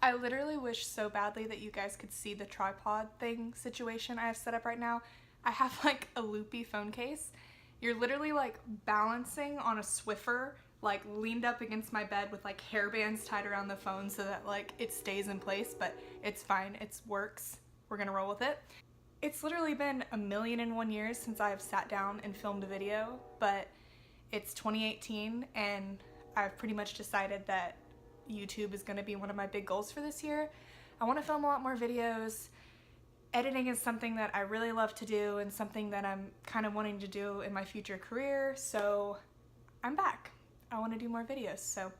I literally wish so badly that you guys could see the tripod thing situation I have set up right now. I have like a loopy phone case. You're literally like balancing on a Swiffer, like leaned up against my bed with like hair bands tied around the phone so that like it stays in place, but it's fine, it works. We're gonna roll with it. It's literally been 1,000,001 years since I have sat down and filmed a video, but it's 2018 and I've pretty much decided that YouTube is going to be one of my big goals for this year. I want to film a lot more videos. Editing is something that I really love to do and something that I'm kind of wanting to do in my future career, so I'm back. I want to do more videos, so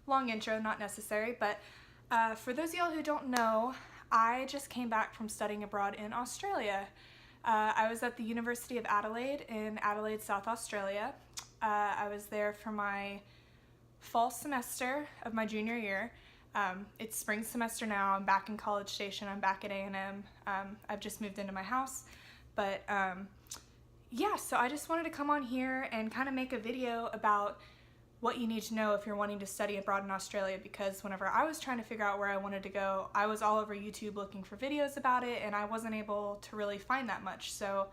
long intro, not necessary, but for those of y'all who don't know, I just came back from studying abroad in Australia. I was at the University of Adelaide in Adelaide, South Australia. I was there for my fall semester of my junior year. It's spring semester now. I'm back in College Station. I'm back at A&M. I've just moved into my house. But yeah, so I just wanted to come on here and kind of make a video about what you need to know if you're wanting to study abroad in Australia, because whenever I was trying to figure out where I wanted to go, I was all over YouTube looking for videos about it and I wasn't able to really find that much. So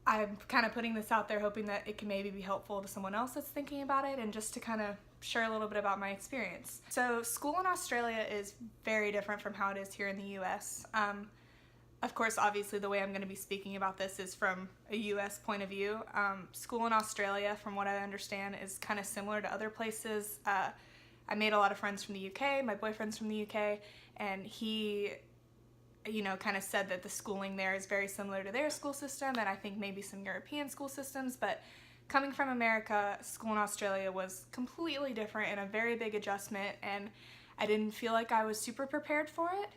I'm kind of putting this out there hoping that it can maybe be helpful to someone else that's thinking about it and just to kind of share a little bit about my experience. So school in Australia is very different from how it is here in the US. Of course, obviously the way I'm going to be speaking about this is from a US point of view. School in Australia, from what I understand, is kind of similar to other places. I made a lot of friends from the UK, my boyfriend's from the UK, and he kind of said that the schooling there is very similar to their school system, and I think maybe some European school systems, but coming from America, school in Australia was completely different and a very big adjustment, and I didn't feel like I was super prepared for it.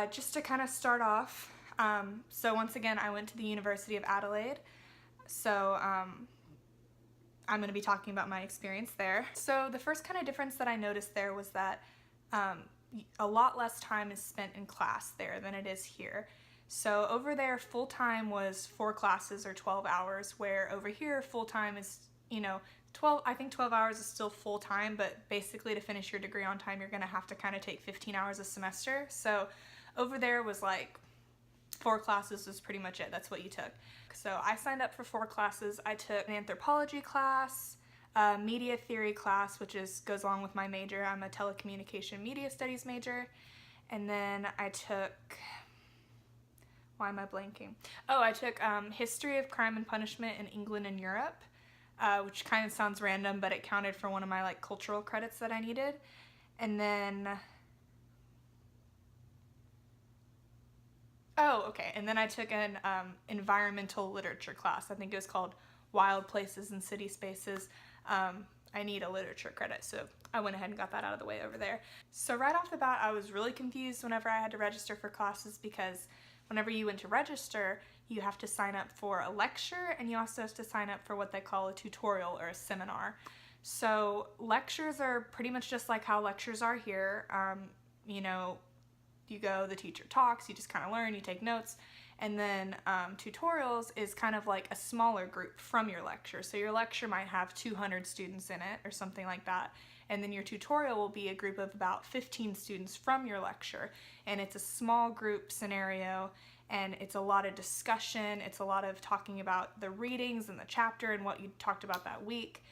Just to kind of start off, so once again, I went to the University of Adelaide, so I'm going to be talking about my experience there. So the first kind of difference that I noticed there was that a lot less time is spent in class there than it is here. So over there, full-time was 4 classes or 12 hours, where over here, full-time is, 12, I think 12 hours is still full-time, but basically to finish your degree on time, you're gonna have to kind of take 15 hours a semester. So over there was like 4 classes was pretty much it. That's what you took. So I signed up for 4 classes. I took an anthropology class, media theory class, which goes along with my major. I'm a telecommunication media studies major. And then I took, why am I blanking? Oh, I took history of crime and punishment in England and Europe, which kind of sounds random, but it counted for one of my like cultural credits that I needed. And then, and then I took an environmental literature class. I think it was called Wild Places and City Spaces. I need a literature credit, so I went ahead and got that out of the way over there. So right off the bat, I was really confused whenever I had to register for classes, because whenever you went to register, you have to sign up for a lecture, and you also have to sign up for what they call a tutorial or a seminar. So lectures are pretty much just like how lectures are here. You go, the teacher talks, you just kind of learn, you take notes. And then tutorials is kind of like a smaller group from your lecture. So your lecture might have 200 students in it or something like that. And then your tutorial will be a group of about 15 students from your lecture. And it's a small group scenario, and it's a lot of discussion. It's a lot of talking about the readings and the chapter and what you talked about that week.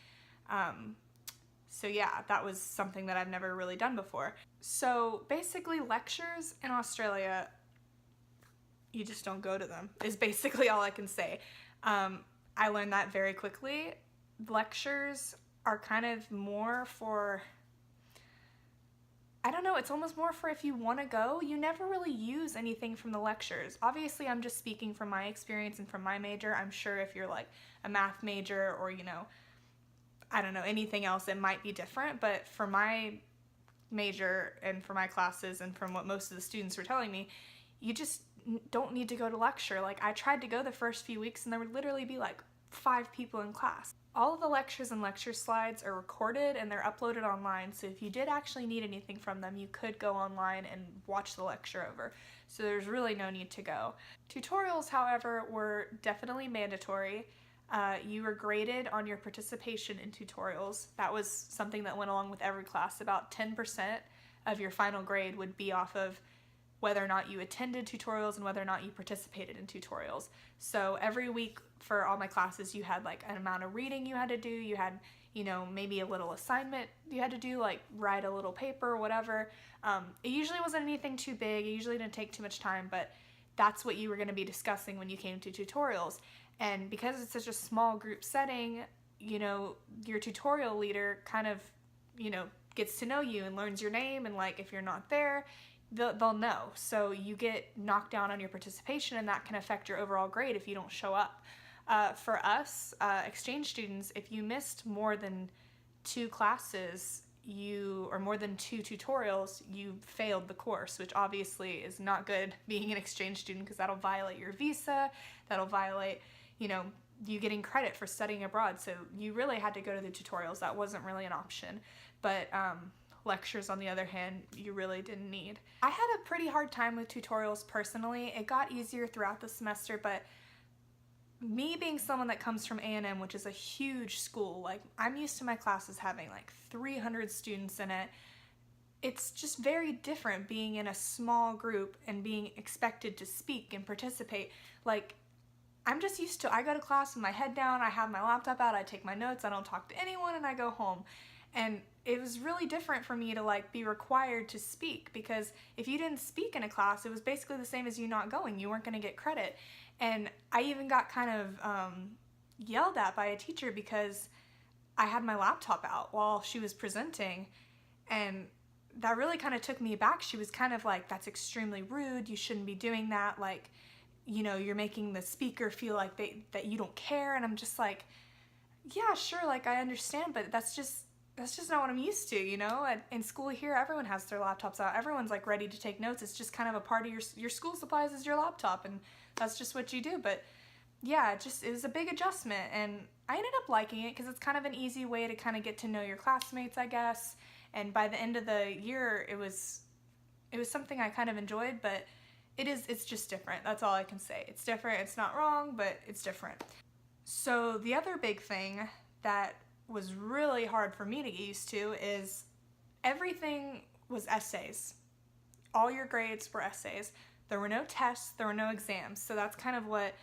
So yeah, that was something that I've never really done before. So basically lectures in Australia, you just don't go to them, is basically all I can say. I learned that very quickly. Lectures are kind of more for, I don't know, it's almost more for if you want to go. You never really use anything from the lectures. Obviously, I'm just speaking from my experience and from my major. I'm sure if you're like a math major or, I don't know, anything else, it might be different. But for my major and for my classes and from what most of the students were telling me, you just don't need to go to lecture. Like, I tried to go the first few weeks and there would literally be like 5 people in class. All of the lectures and lecture slides are recorded and they're uploaded online, so if you did actually need anything from them, you could go online and watch the lecture over. So there's really no need to go. Tutorials, however, were definitely mandatory. You were graded on your participation in tutorials. That was something that went along with every class. About 10% of your final grade would be off of whether or not you attended tutorials and whether or not you participated in tutorials. So every week for all my classes, you had like an amount of reading you had to do. You had, maybe a little assignment you had to do, like write a little paper or whatever. It usually wasn't anything too big. It usually didn't take too much time, but that's what you were going to be discussing when you came to tutorials. And because it's such a small group setting, your tutorial leader kind of, gets to know you and learns your name, and like if you're not there, they'll know. So you get knocked down on your participation, and that can affect your overall grade if you don't show up. For us, exchange students, if you missed more than 2 classes, or more than 2 tutorials, you failed the course, which obviously is not good being an exchange student, because that'll violate your visa, that'll violate, you getting credit for studying abroad. So you really had to go to the tutorials. That wasn't really an option. But lectures, on the other hand, you really didn't need. I had a pretty hard time with tutorials personally. It got easier throughout the semester, but me being someone that comes from A&M, which is a huge school, like I'm used to my classes having like 300 students in it. It's just very different being in a small group and being expected to speak and participate. Like, I'm just used to, I go to class with my head down, I have my laptop out, I take my notes, I don't talk to anyone, and I go home. And it was really different for me to like be required to speak, because if you didn't speak in a class, it was basically the same as you not going. You weren't going to get credit. And I even got kind of yelled at by a teacher because I had my laptop out while she was presenting, and that really kind of took me aback. She was kind of like, that's extremely rude, you shouldn't be doing that, like, you're making the speaker feel like that you don't care. And I'm just like, yeah, sure, like I understand, but that's just not what I'm used to, In school here, everyone has their laptops out. Everyone's like ready to take notes. It's just kind of a part of your school supplies is your laptop, and that's just what you do. But yeah, it was a big adjustment, and I ended up liking it because it's kind of an easy way to kind of get to know your classmates, I guess. And by the end of the year, it was something I kind of enjoyed, but it's just different. That's all I can say. It's different. It's not wrong, but it's different. So the other big thing that was really hard for me to get used to is everything was essays. All your grades were essays. There were no tests, there were no exams. So that's kind of what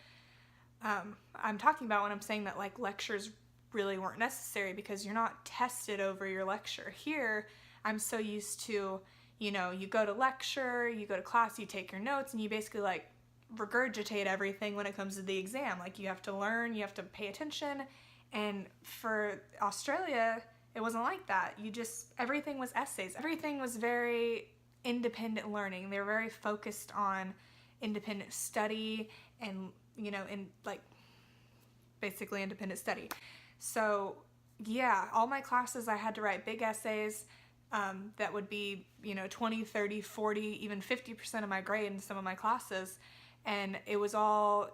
I'm talking about when I'm saying that like lectures really weren't necessary, because you're not tested over your lecture. Here, I'm so used to, you go to lecture, you go to class, you take your notes, and you basically like regurgitate everything when it comes to the exam. Like you have to learn, you have to pay attention. And for Australia, it wasn't like that. Everything was essays. Everything was very independent learning. They were very focused on independent study and, in like basically independent study. So yeah, all my classes I had to write big essays that would be, 20, 30, 40, even 50% of my grade in some of my classes. And it was all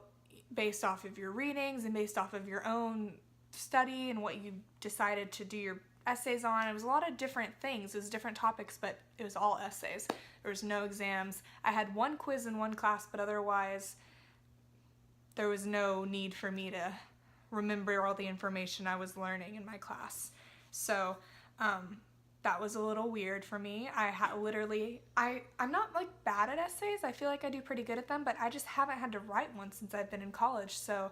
based off of your readings and based off of your own study and what you decided to do your essays on. It was a lot of different things. It was different topics, but it was all essays. There was no exams. I had one quiz in one class, but otherwise there was no need for me to remember all the information I was learning in my class. So that was a little weird for me. I'm not like bad at essays. I feel like I do pretty good at them, but I just haven't had to write one since I've been in college. So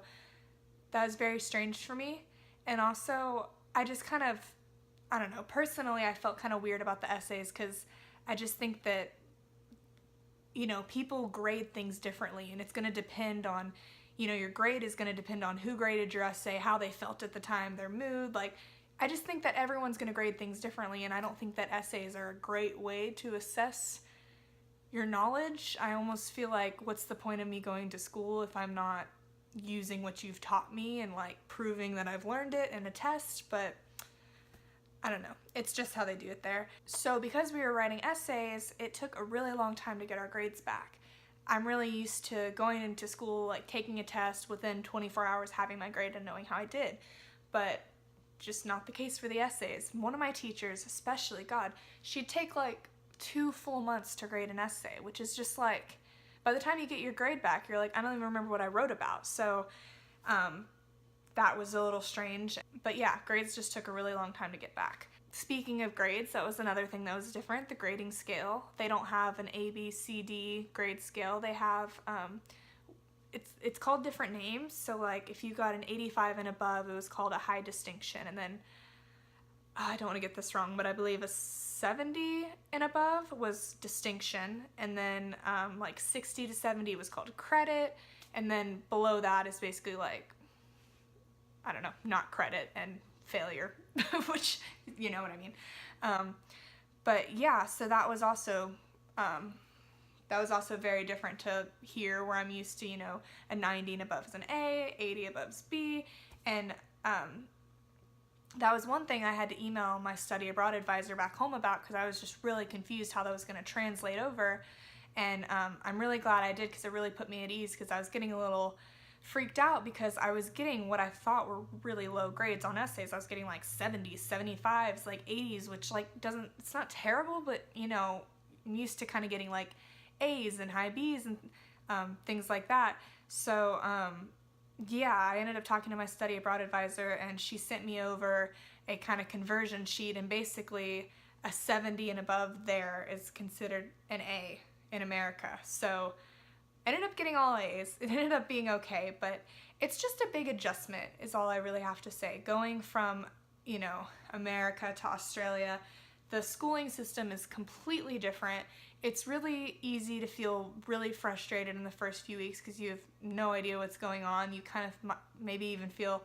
that was very strange for me. And also, I just kind of, I don't know, personally I felt kind of weird about the essays, because I just think that, people grade things differently, and it's going to depend on, your grade is going to depend on who graded your essay, how they felt at the time, their mood. Like, I just think that everyone's going to grade things differently, and I don't think that essays are a great way to assess your knowledge. I almost feel like, what's the point of me going to school if I'm not using what you've taught me and like proving that I've learned it in a test? But I don't know. It's just how they do it there. So because we were writing essays, it took a really long time to get our grades back. I'm really used to going into school, like taking a test within 24 hours, having my grade and knowing how I did. But just not the case for the essays. One of my teachers, especially, God, she'd take like 2 full months to grade an essay, which is just like, by the time you get your grade back, you're like, I don't even remember what I wrote about. So that was a little strange. But yeah, grades just took a really long time to get back. speaking of grades, that was another thing that was different, the grading scale. They don't have an A, B, C, D grade scale. They have, it's called different names. So like if you got an 85 and above, it was called a high distinction. And then, I don't want to get this wrong, but I believe a 70 and above was distinction. And then like 60 to 70 was called credit. And then below that is basically like, I don't know, not credit and failure, which, you know what I mean. But yeah, so that was also very different to here, where I'm used to, you know, a 90 and above is an A, 80 above is B, and that was one thing I had to email my study abroad advisor back home about, because I was just really confused how that was going to translate over. And I'm really glad I did, because it really put me at ease, because I was getting a little freaked out because I was getting what I thought were really low grades on essays. I was getting like 70s, 75s, like 80s, which like it's not terrible, but you know, I'm used to kind of getting like A's and high B's and things like that. So yeah, I ended up talking to my study abroad advisor, and she sent me over a kind of conversion sheet, and basically a 70 and above there is considered an A in America. So I ended up getting all A's. It ended up being okay, but it's just a big adjustment is all I really have to say. Going from, you know, America to Australia, the schooling system is completely different. It's really easy to feel really frustrated in the first few weeks because you have no idea what's going on. You kind of maybe even feel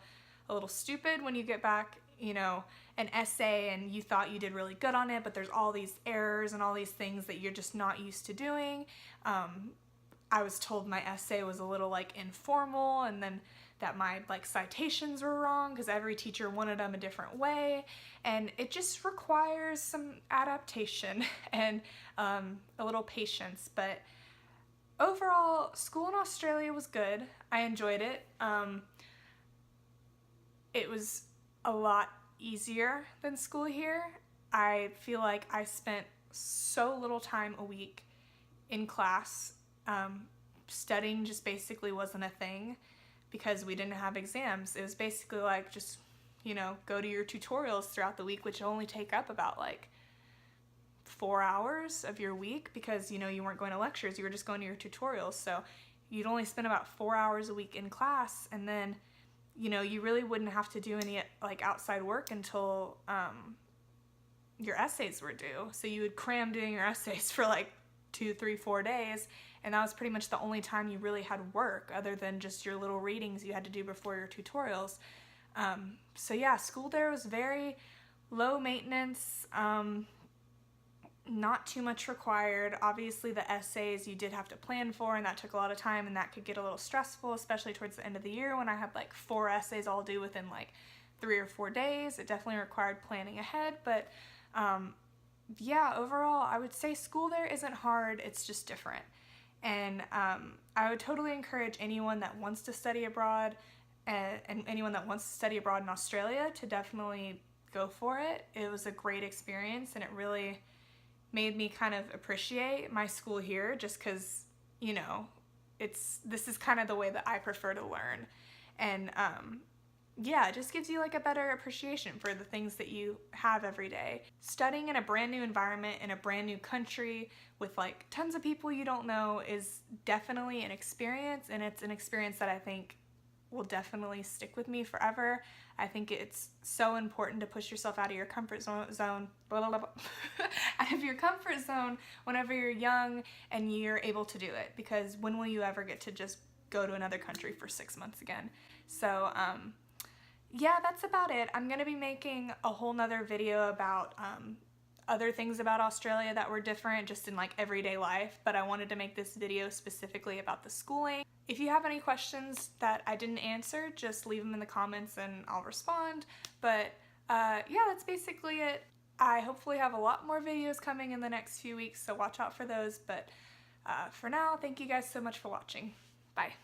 a little stupid when you get back, you know, an essay and you thought you did really good on it, but there's all these errors and all these things that you're just not used to doing. I was told my essay was a little like informal, and then that my like citations were wrong because every teacher wanted them a different way, and it just requires some adaptation and a little patience. But overall, school in Australia was good. I enjoyed it. It was a lot easier than school here. I feel like I spent so little time a week in class. Studying just basically wasn't a thing because we didn't have exams. It was basically like just, you know, go to your tutorials throughout the week, which only take up about like 4 hours of your week because, you know, you weren't going to lectures, you were just going to your tutorials. So you'd only spend about 4 hours a week in class, and then, you know, you really wouldn't have to do any like outside work until your essays were due. So you would cram doing your essays for like 2, 3, 4 days, and that was pretty much the only time you really had work other than just your little readings you had to do before your tutorials. So yeah, school there was very low maintenance, not too much required. Obviously the essays you did have to plan for, and that took a lot of time, and that could get a little stressful, especially towards the end of the year when I had like 4 essays all due within like 3 or 4 days. It definitely required planning ahead, but yeah, overall, I would say school there isn't hard, it's just different. And I would totally encourage anyone that wants to study abroad and anyone that wants to study abroad in Australia to definitely go for it. It was a great experience, and it really made me kind of appreciate my school here just because, you know, this is kind of the way that I prefer to learn. And yeah, it just gives you like a better appreciation for the things that you have every day. Studying in a brand new environment in a brand new country with like tons of people you don't know is definitely an experience, and it's an experience that I think will definitely stick with me forever. I think it's so important to push yourself out of your comfort zone, out of your comfort zone whenever you're young and you're able to do it, because when will you ever get to just go to another country for 6 months again? So yeah, that's about it. I'm gonna be making a whole nother video about other things about Australia that were different just in like everyday life, but I wanted to make this video specifically about the schooling. If you have any questions that I didn't answer, just leave them in the comments and I'll respond. But yeah, that's basically it. I hopefully have a lot more videos coming in the next few weeks, so watch out for those. But for now, thank you guys so much for watching. Bye.